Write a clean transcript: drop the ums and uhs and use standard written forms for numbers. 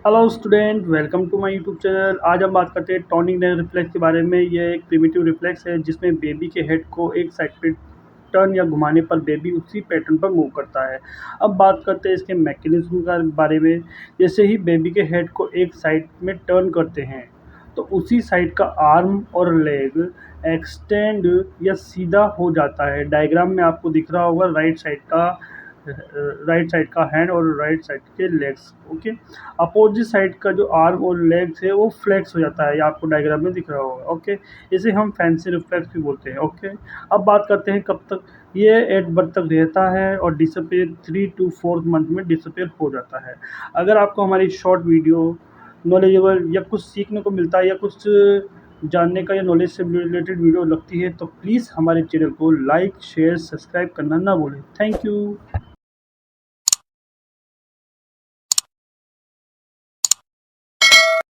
Hello student, welcome to my YouTube channel. आज हम बात करते हैं टॉनिक नेक रिफ्लेक्स के बारे में। यह एक प्रिमिटिव रिफ्लेक्स है जिसमें बेबी के हेड को एक साइड पे टर्न या घुमाने पर बेबी उसी पैटर्न पर मूव करता है। अब बात करते हैं इसके मैकेनिज्म का बारे में। जैसे ही बेबी के हेड को एक साइड में टर्न करते हैं तो उसी साइड का आर्म और लेग एक्सटेंड या सीधा हो जाता है। डायग्राम में आपको दिख रहा होगा राइट साइड का हैंड और राइट साइड के लेग्स। ओके, अपोजिट साइड का जो आर्म और लेग्स है वो फ्लेक्स हो जाता है, ये आपको डायग्राम में दिख रहा होगा। ओके, इसे हम फैंसी रिफ्लेक्स भी बोलते हैं। ओके, अब बात करते हैं कब तक ये एट बर्थ तक रहता है और डिसअपेयर 3 to 4 मंथ में डिसअपेयर हो जाता है। अगर आपको हमारी शॉर्ट वीडियो नॉलेजेबल या कुछ सीखने को मिलता है या कुछ जानने का या नॉलेज से रिलेटेड वीडियो लगती है तो प्लीज़ हमारे चैनल को लाइक शेयर सब्सक्राइब करना ना भूलें। Thank you.